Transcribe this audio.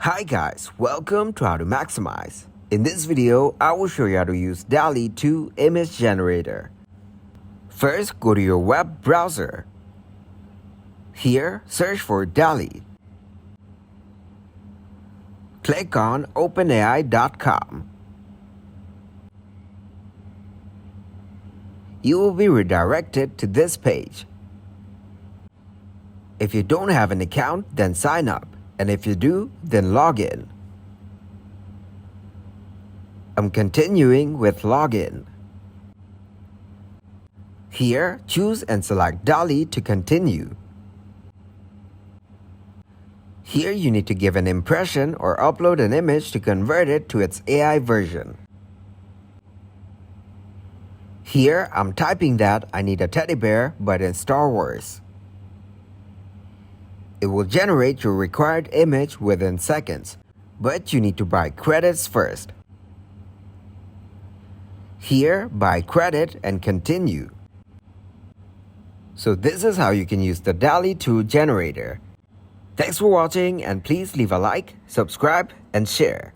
Hi guys, welcome to How to Maximize. In this video, I will show you how to use dall-e 2 image generator. First, go to your web browser. Here, search for dall-e. Click on openai.com. You will be redirected to this page. If you don't have an account, then sign up. And if you do, then log in. I'm continuing with login. Here, choose and select dall-e to continue. Here you need to give an impression or upload an image to convert it to its AI version. Here, I'm typing that I need a teddy bear but in Star Wars. It will generate your required image within seconds, but you need to buy credits first. Here, buy credit and continue. So this is how you can use the dall-e 2 generator. Thanks for watching and please leave a like, subscribe, and share.